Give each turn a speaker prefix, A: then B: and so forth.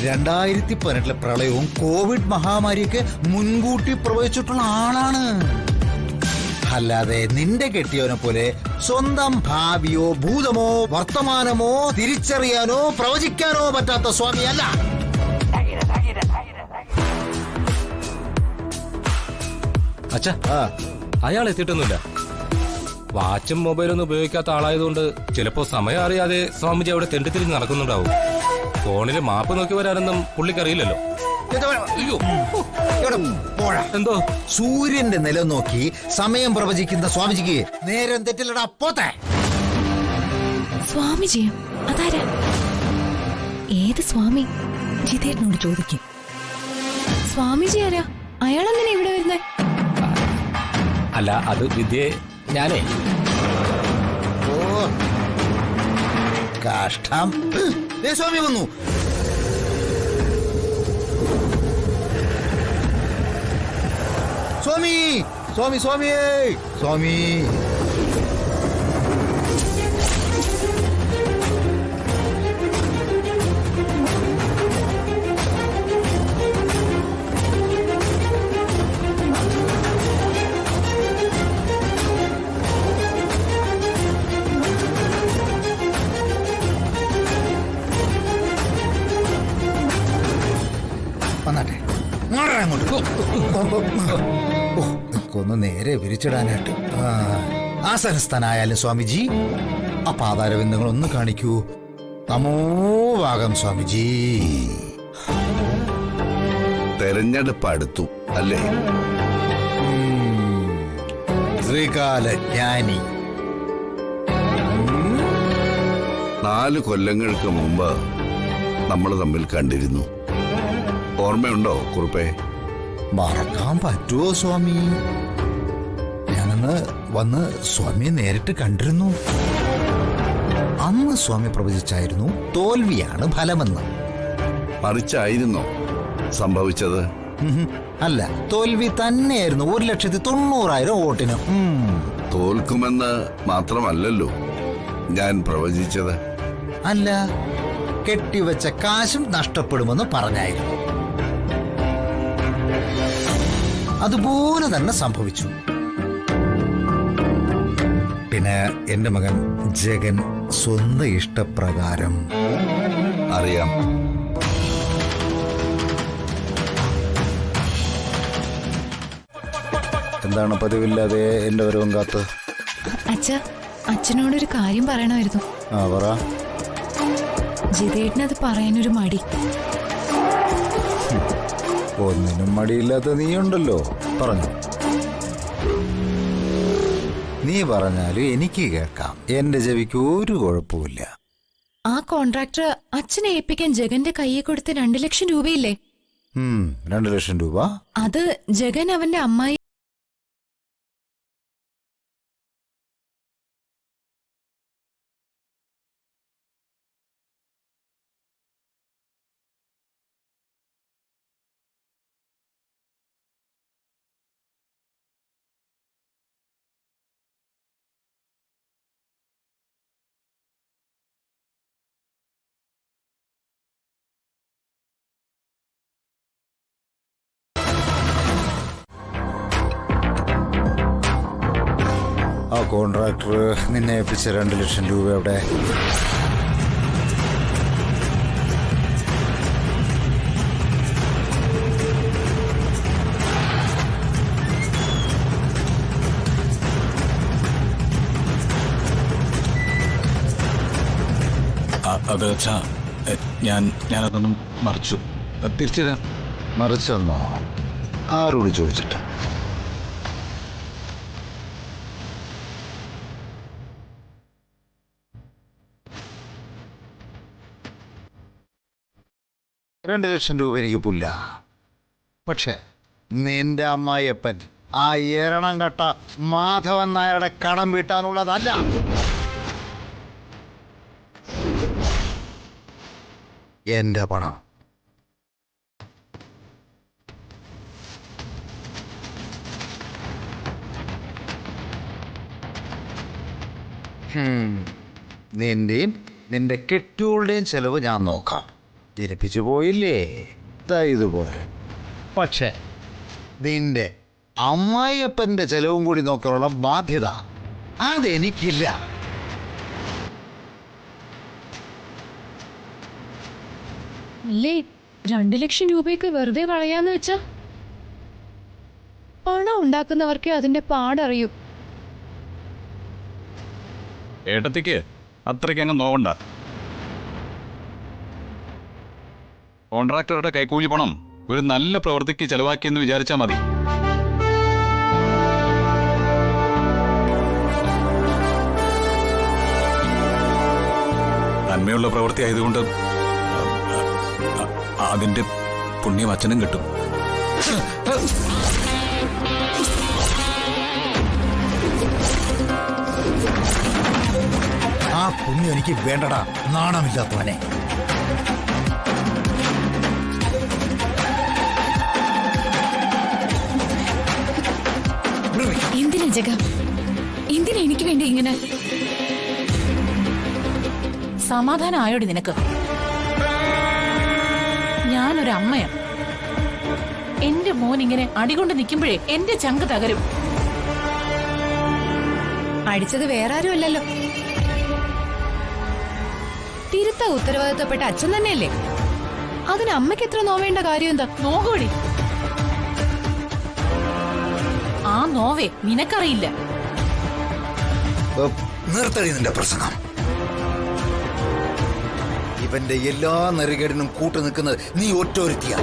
A: 2018 പ്രളയവും കോവിഡ് മഹാമാരിയൊക്കെ മുൻകൂട്ടി പ്രവചിച്ചിട്ടുള്ള ആളാണ്. അല്ലാതെ നിന്റെ കെട്ടിയവനെ പോലെ സ്വന്തം ഭാവിയോ ഭൂതമോ വർത്തമാനമോ തിരിച്ചറിയാനോ പ്രവചിക്കാനോ പറ്റാത്ത സ്വാമിയല്ല.
B: അച്ഛാ, അയാൾ എത്തിയിട്ടൊന്നുമില്ല. വാച്ചും മൊബൈലൊന്നും ഉപയോഗിക്കാത്ത ആളായതുകൊണ്ട് ചിലപ്പോ സമയം അറിയാതെ സ്വാമിജി അവിടെ തെണ്ടിത്തിരിഞ്ഞ് നടക്കുന്നുണ്ടാവും. ഫോണില് മാപ്പ് നോക്കി വരാനൊന്നും പുള്ളിക്കറിയില്ലല്ലോ.
A: എന്തോ സൂര്യന്റെ നിലം നോക്കി സമയം പ്രവചിക്കുന്ന സ്വാമിജിക്ക് നേരം തെറ്റില്ലടാ പോത്തെ.
C: സ്വാമിജിയോ? അതാരാ? ഏത് സ്വാമി? ജിതേട്ടനോട് ചോദിക്കും. സ്വാമിജി ആരാ? അയാളെങ്ങനെ ഇവിടെ വരുന്നേ?
B: അല്ല, അത് വിദ്യ ഞാനേ.
A: ഓ കാഷ്ടം. സ്വാമി വന്നു. സ്വാമി സ്വാമി സ്വാമിയേ സ്വാമി. വന്നാട്ടെ, ഒന്ന് നേരെ വിരിച്ചിടാനായിട്ട്. ആസനസ്ഥനായാലും സ്വാമിജി ആ പാതാരബിന്ദങ്ങൾ ഒന്ന് കാണിക്കൂ. നമോവാകം സ്വാമിജി.
D: തെരഞ്ഞെടുപ്പ് അടുത്തു അല്ലേ?
A: ത്രികാലജ്ഞാനി.
D: 4 കൊല്ലങ്ങൾക്ക് മുമ്പ് നമ്മൾ തമ്മിൽ കണ്ടിരുന്നു. ഓർമ്മയുണ്ടോ കുറുപ്പേ?
A: മറക്കാൻ പറ്റുമോ സ്വാമി? ഞാനന്ന് വന്ന് സ്വാമിയെ നേരിട്ട് കണ്ടിരുന്നു. അന്ന് സ്വാമി പ്രവചിച്ചായിരുന്നു തോൽവിയാണ് ഫലമെന്ന്.
D: മറിച്ചായിരുന്നോ സംഭവിച്ചത്?
A: അല്ല, തോൽവി തന്നെയായിരുന്നു. 1,90,000 വോട്ടിന്.
D: തോൽക്കുമെന്ന് മാത്രമല്ലല്ലോ ഞാൻ പ്രവചിച്ചത്.
A: അല്ല, കെട്ടിവെച്ച കാശും നഷ്ടപ്പെടുമെന്ന് പറഞ്ഞായിരുന്നു. അതുപോലെ തന്നെ സംഭവിച്ചു. പിന്നെ എന്റെ മകൻ ജഗൻ സ്വന്തം ഇഷ്ടപ്രകാരം.
D: അറിയാം.
A: എന്താണ് പതിവില്ലാതെ എന്റെ വരവും കാത്ത്?
C: അച്ഛനോടൊരു കാര്യം പറയണമായിരുന്നു.
A: പറ.
C: ജിതേട്ടനത് പറയാനൊരു മടി.
A: ഒന്നിനും മടിയില്ലാത്ത നീയുണ്ടല്ലോ, പറഞ്ഞു. നീ പറഞ്ഞാലും എനിക്ക് കേൾക്കാം. എന്റെ ചെവിക്ക് ഒരു കുഴപ്പമില്ല.
C: ആ കോൺട്രാക്ടർ അച്ഛനെ ഏൽപ്പിക്കാൻ ജഗന്റെ കയ്യിൽ കൊടുത്ത് 2 ലക്ഷം രൂപയില്ലേ?
A: 2 ലക്ഷം രൂപ.
C: അത് ജഗൻ അവന്റെ അമ്മായി
A: ആ കോൺട്രാക്ടർ നിന്നെ ഏൽപ്പിച്ച 2 ലക്ഷം രൂപ എവിടെ?
E: അത് വെച്ചാ ഞാനതൊന്നും മറിച്ചു. തിരിച്ചു തരാം.
A: മറിച്ചെന്നോ? ആരോട് ചോദിച്ചിട്ട്? $2 ലക്ഷം എനിക്ക് പുല്ല. പക്ഷെ നിന്റെ അമ്മായിയപ്പൻ ആ ഏരണം കെട്ട മാധവൻ നായരുടെ കടം വീട്ടാനുള്ളതല്ല. എന്റെ പണം. നിന്റെയും നിന്റെ കെട്ടിയോളുടെയും ചെലവ് ഞാൻ നോക്കാം. ജനിപ്പിച്ചു പോയില്ലേ ദാ ഇതുപോലെ. പക്ഷേ നിന്റെ അമ്മായിയപ്പന്റെ ചെലവും കൂടി നോക്കാനുള്ള ബാധ്യത അതെനിക്കില്ല.
C: അല്ലേ 2 ലക്ഷം രൂപയ്ക്ക് വെറുതെ കളയാന്ന് വെച്ചാ പണം ഉണ്ടാക്കുന്നവർക്കേ അതിന്റെ പാടറിയൂ.
E: ഏട്ടത്തിക്ക് അത്രയ്ക്ക് അങ്ങ് നോവണ്ട. കോൺട്രാക്ടറുടെ കൈക്കൂലി പണം ഒരു നല്ല പ്രവൃത്തിക്ക് ചെലവാക്കിയെന്ന് വിചാരിച്ചാൽ മതി. നന്മയുള്ള പ്രവൃത്തി ആയതുകൊണ്ട് അതിന്റെ പുണ്യം അച്ഛനും കിട്ടും.
A: ആ പുണ്യം എനിക്ക് വേണ്ടടാ, നാണമില്ലാത്തവനെ.
C: എന്തിനാ ജഗ, എന്തിനാ എനിക്ക് വേണ്ടി ഇങ്ങനെ?
F: സമാധാനം ആയോടി നിനക്ക്? ഞാനൊരു അമ്മയാ. എന്റെ മോൻ ഇങ്ങനെ അടികൊണ്ട് നിൽക്കുമ്പോഴേ എന്റെ ചങ്ക് തകരും.
C: അടിച്ചത് വേറെ ആരും അല്ലല്ലോ, തിരുത്ത ഉത്തരവാദിത്തപ്പെട്ട അച്ഛൻ തന്നെയല്ലേ. അതിന് അമ്മയ്ക്ക് എത്ര നോവേണ്ട കാര്യം എന്താ?
F: നോകൂടി, ആ നോവേ നിനക്കറിയില്ല.
A: നിർത്തടി നിന്റെ പ്രസംഗം. ഇവന്റെ എല്ലാ നെറികേടിനും കൂട്ടു നിൽക്കുന്നത് നീ ഒറ്റൊരുത്തിയാ.